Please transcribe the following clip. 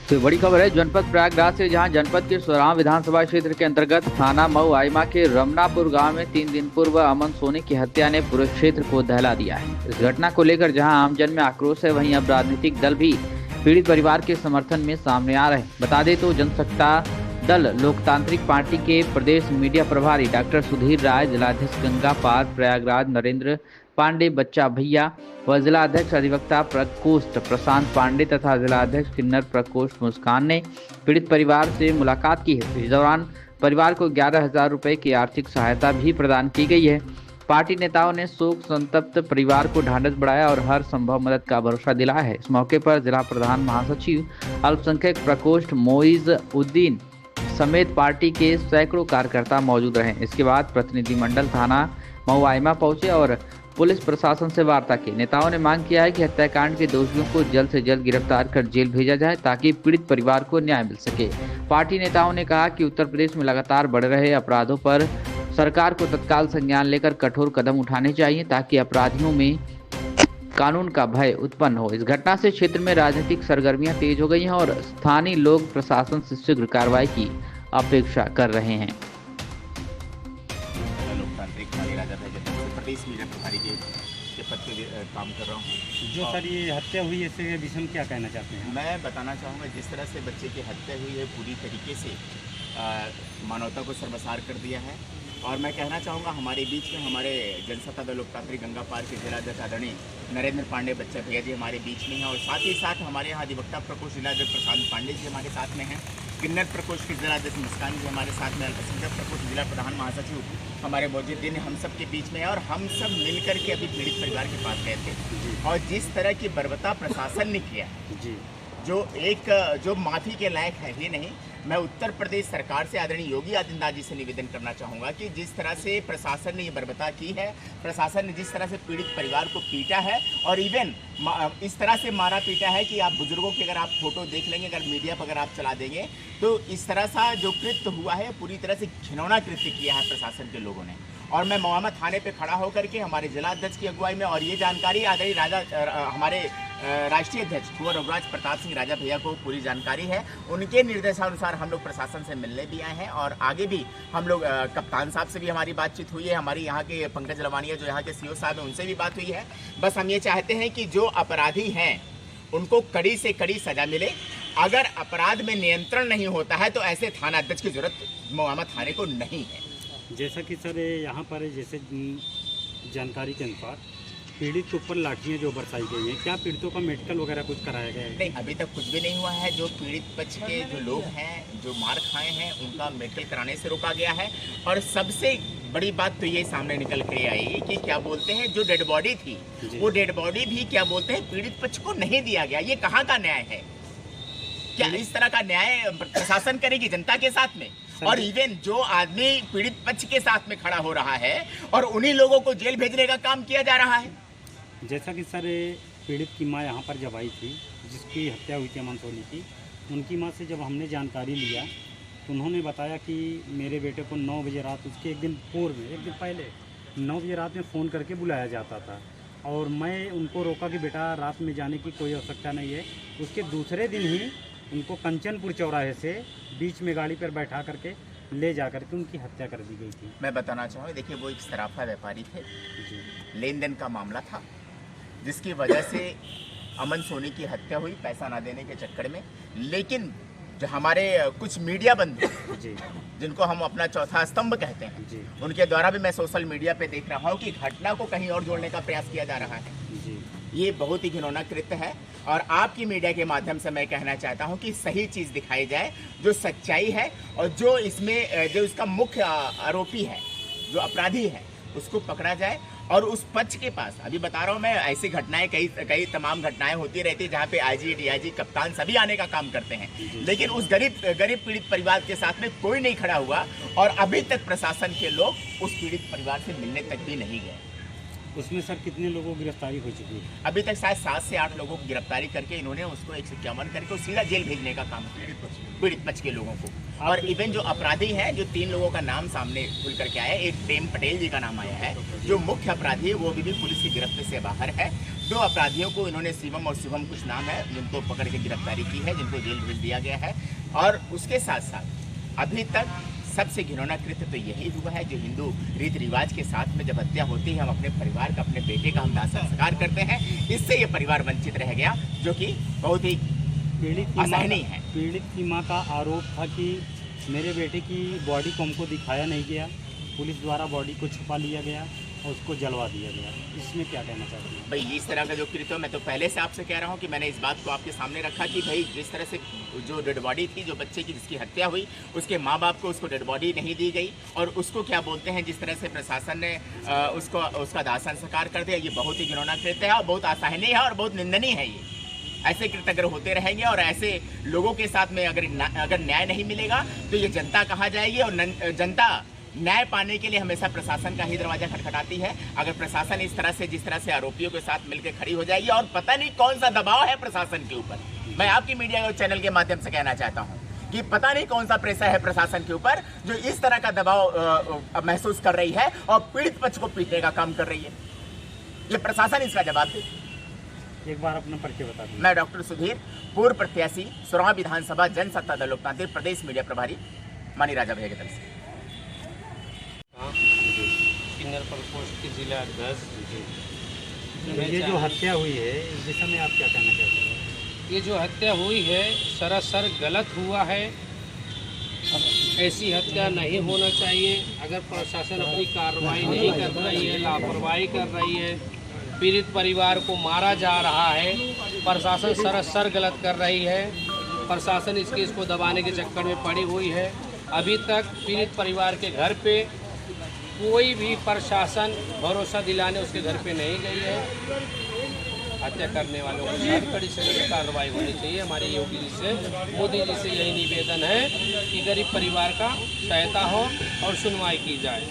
तो बड़ी खबर है जनपद प्रयागराज से, जहां जनपद के सोराव विधानसभा क्षेत्र के अंतर्गत थाना मऊ आइमा के रमनापुर गांव में 3 दिन पूर्व अमन सोनी की हत्या ने पूरे क्षेत्र को दहला दिया है। इस घटना को लेकर जहां आमजन में आक्रोश है, वहीं अब राजनीतिक दल भी पीड़ित परिवार के समर्थन में सामने आ रहे हैं। बता दें तो जनसत्ता दल लोकतांत्रिक पार्टी के प्रदेश मीडिया प्रभारी डॉक्टर सुधीर राय, जिलाध्यक्ष गंगा पार प्रयागराज नरेंद्र पांडे बच्चा भैया व जिला अध्यक्ष अधिवक्ता प्रकोष्ठ प्रशांत पांडे तथा जिला अध्यक्ष किन्नर प्रकोष्ठ मुस्कान ने पीड़ित परिवार से मुलाकात की है। इस दौरान परिवार को 11,000 रुपए की आर्थिक सहायता भी प्रदान की गई है। पार्टी नेताओं ने शोक संतप्त परिवार को ढांढस बढ़ाया और हर संभव मदद का भरोसा दिलाया है। इस मौके पर जिला प्रधान महासचिव अल्पसंख्यक प्रकोष्ठ मोइज उद्दीन समेत पार्टी के सैकड़ों कार्यकर्ता मौजूद रहे। इसके बाद प्रतिनिधिमंडल थाना मऊ आइमा पहुंचे और पुलिस प्रशासन से वार्ता की। नेताओं ने मांग किया है कि हत्याकांड के दोषियों को जल्द से जल्द गिरफ्तार कर जेल भेजा जाए ताकि पीड़ित परिवार को न्याय मिल सके। पार्टी नेताओं ने कहा कि उत्तर प्रदेश में लगातार बढ़ रहे अपराधों पर सरकार को तत्काल संज्ञान लेकर कठोर कदम उठाने चाहिए ताकि अपराधियों में कानून का भय उत्पन्न हो। इस घटना से क्षेत्र में राजनीतिक सरगर्मियां तेज हो गई हैं और स्थानीय लोग प्रशासन से शीघ्र कार्रवाई की अपेक्षा कर रहे हैं। लोकतांत्रिक पार्टी राजा प्रदेश मीडिया प्रभारी के पद पे काम कर रहा हूँ। जो सर ये हत्या हुई है इसके विषय में क्या कहना चाहते हैं? मैं बताना चाहूँगा, जिस तरह से बच्चे की हत्या हुई है पूरी तरीके से मानवता को शर्मसार कर दिया है। और मैं कहना चाहूँगा हमारे बीच में हमारे जनसत्ता दल लोकतांत्रिक गंगा पार के जिलाध्यक्ष आदरणीय नरेंद्र पांडे बच्चा भैया जी हमारे बीच में हैं और साथ ही साथ हमारे यहाँ अधिवक्ता प्रकोष्ठ जिलाध्यक्ष प्रशांत पांडे जी हमारे साथ में हैं, किन्नर प्रकोष्ठ के जिलाध्यक्ष मुस्कान जी हमारे साथ में, अल्पसंख्यक प्रकोष्ठ जिला प्रधान महासचिव हमारे मौजूद दिन हम सब के बीच में है। और हम सब मिलकर के अभी पीड़ित परिवार के पास गए थे और जिस तरह की बर्बरता प्रशासन ने किया जी, जो माफ़ी के लायक है ही नहीं। मैं उत्तर प्रदेश सरकार से आदरणीय योगी आदित्यनाथ जी से निवेदन करना चाहूँगा कि जिस तरह से प्रशासन ने ये बर्बरता की है, प्रशासन ने जिस तरह से पीड़ित परिवार को पीटा है और इवन इस तरह से मारा पीटा है कि आप बुजुर्गों की अगर आप फोटो देख लेंगे, अगर मीडिया पर अगर आप चला देंगे तो इस तरह सा जो कृत्य हुआ है पूरी तरह से घिनौना कृत्य किया है प्रशासन के लोगों ने। और मैं मोहम्मद थाने पे खड़ा होकर के हमारे जिला अध्यक्ष की अगुवाई में और ये जानकारी आदरणीय हमारे राष्ट्रीय अध्यक्ष कुंवर रघुराज प्रताप सिंह राजा भैया को पूरी जानकारी है। उनके निर्देशानुसार हम लोग प्रशासन से मिलने भी आए हैं और आगे भी हम लोग कप्तान साहब से भी हमारी बातचीत हुई है, हमारी यहाँ के पंकज लवानिया जो यहाँ के सीओ साहब हैं उनसे भी बात हुई है। बस हम ये चाहते हैं कि जो अपराधी हैं उनको कड़ी से कड़ी सजा मिले। अगर अपराध में नियंत्रण नहीं होता है तो ऐसे थाना अध्यक्ष की जरूरत मोहम्मद थाने को नहीं है। जैसा कि सर यहाँ पर जैसे जानकारी के अनुसार पीड़ित के ऊपर लाठियाँ जो बरसाई गई हैं, क्या पीड़ितों का मेडिकल वगैरह कुछ कराया गया है? नहीं, अभी तक कुछ भी नहीं हुआ है। जो पीड़ित पक्ष के जो लोग हैं जो मार खाए हैं उनका मेडिकल कराने से रोका गया है। और सबसे बड़ी बात तो ये सामने निकल कर आई कि क्या बोलते हैं जो डेड बॉडी थी वो डेड बॉडी भी क्या बोलते हैं पीड़ित पक्ष को नहीं दिया गया। ये कहाँ का न्याय है? क्या इस तरह का न्याय प्रशासन करेगी जनता के साथ में? और इवन जो आदमी पीड़ित पक्ष के साथ में खड़ा हो रहा है और उन्हीं लोगों को जेल भेजने का काम किया जा रहा है। जैसा कि सर पीड़ित की माँ यहाँ पर जब आई थी, जिसकी हत्या हुई थी अमन सोनी की, उनकी माँ से जब हमने जानकारी लिया तो उन्होंने बताया कि मेरे बेटे को 9 बजे रात, उसके एक दिन पहले 9 बजे रात में फ़ोन करके बुलाया जाता था और मैं उनको रोका कि बेटा रात में जाने की कोई आवश्यकता नहीं है। उसके दूसरे दिन ही उनको कंचनपुर चौराहे से बीच में गाड़ी पर बैठा करके ले जा करके उनकी हत्या कर दी गई थी। मैं बताना चाहूँगा, देखिए वो एक सराफा व्यापारी थे, लेन देन का मामला था जिसकी वजह से अमन सोनी की हत्या हुई पैसा ना देने के चक्कर में। लेकिन जो हमारे कुछ मीडिया बंधु जिनको हम अपना चौथा स्तंभ कहते हैं उनके द्वारा भी मैं सोशल मीडिया पे देख रहा हूँ कि घटना को कहीं और जोड़ने का प्रयास किया जा रहा है। ये बहुत ही घिनौना कृत्य है और आपकी मीडिया के माध्यम से मैं कहना चाहता हूं कि सही चीज़ दिखाई जाए, जो सच्चाई है और जो इसमें जो इसका मुख्य आरोपी है, जो अपराधी है, उसको पकड़ा जाए। और उस पक्ष के पास अभी बता रहा हूं मैं, ऐसी घटनाएं कई तमाम घटनाएं होती रहती है जहां पे आईजी, डीआईजी, कप्तान सभी आने का काम करते हैं, लेकिन उस गरीब पीड़ित परिवार के साथ में कोई नहीं खड़ा हुआ और अभी तक प्रशासन के लोग उस पीड़ित परिवार से मिलने तक भी नहीं गए। उसमें सर कितने लोगों की गिरफ्तारी हो चुकी है? अभी तक शायद 7 से 8 लोगों की गिरफ्तारी करके इन्होंने उसको 151 करके सीधा जेल भेजने का काम किया पीड़ित पक्ष के लोगों को। और इवन जो अपराधी हैं, जो 3 लोगों का नाम सामने खुल करके आया है, एक प्रेम पटेल जी का नाम आया है, जो मुख्य अपराधी है वो अभी भी पुलिस की गिरफ्त से बाहर है। 2 अपराधियों को इन्होंने शिवम और शिवम कुछ नाम है, जिनको पकड़ के गिरफ्तारी की है, जिनको जेल भेज दिया गया है। और उसके साथ साथ अभी तक सबसे घिनौना कृत्य तो यही हुआ है, जो हिंदू रीति रिवाज के साथ में जब हत्या होती है, हम अपने परिवार का, अपने बेटे का हम दाह संस्कार करते हैं, इससे ये परिवार वंचित रह गया, जो कि बहुत ही असहनीय है। पीड़ित की मां का आरोप था कि मेरे बेटे की बॉडी को हमको दिखाया नहीं गया, पुलिस द्वारा बॉडी को छुपा लिया गया और उसको जलवा दिया गया। इसमें क्या कहना चाहते हैं? भाई इस तरह का जो कृत्य, मैं तो पहले से आपसे कह रहा हूँ कि मैंने इस बात को आपके सामने रखा कि भाई जिस तरह से जो डेड बॉडी थी, जो बच्चे की जिसकी हत्या हुई, उसके माँ बाप को उसको डेड बॉडी नहीं दी गई और उसको क्या बोलते हैं, जिस तरह से प्रशासन ने उसका दाह संस्कार कर दिया, ये बहुत ही घिनौना कृत्य है और बहुत असहनीय है और बहुत निंदनीय है। ये ऐसे कृत्य अगर होते रहेंगे और ऐसे लोगों के साथ में अगर न्याय नहीं मिलेगा तो ये जनता कहाँ जाएगी, और जनता न्याय पाने के लिए हमेशा प्रशासन का ही दरवाजा खटखटाती है। अगर प्रशासन इस तरह से, जिस तरह से आरोपियों के साथ मिलकर खड़ी हो जाएगी, और पता नहीं कौन सा दबाव है प्रशासन के ऊपर, मैं आपकी मीडिया चैनल के माध्यम से कहना चाहता हूँ कि पता नहीं कौन सा प्रेशर है प्रशासन के ऊपर, जो इस तरह का दबाव महसूस कर रही है और पीड़ित पक्ष को पीटने का काम कर रही है। ये प्रशासन इसका जवाब दे। एक बार अपना परिचय बता दीजिए। मैं डॉक्टर सुधीर, पूर्व प्रत्याशी, सुरवा विधानसभा जनसत्ता दल लोकतांत्रिक प्रदेश मीडिया प्रभारी, मानी राजा भैया के तरफ से। किन्नर प्रकोष्ठ के जिला अध्यक्ष। ये जो हत्या हुई है, इस दिशा में आप क्या कहना चाहते हैं? ये जो हत्या हुई है सरासर गलत हुआ है। ऐसी हत्या नहीं होना चाहिए। अगर प्रशासन अपनी कार्रवाई नहीं कर रही है, लापरवाही कर रही है, पीड़ित परिवार को मारा जा रहा है, प्रशासन सरासर गलत कर रही है। प्रशासन इस केस को दबाने के चक्कर में पड़ी हुई है। अभी तक पीड़ित परिवार के घर पे कोई भी प्रशासन भरोसा दिलाने उसके घर पे नहीं गई है। हत्या करने वालों को सख्त कड़ी से कार्रवाई होनी चाहिए। हमारे योगी जी से, मोदी जी से यही निवेदन है कि गरीब परिवार का सहायता हो और सुनवाई की जाए।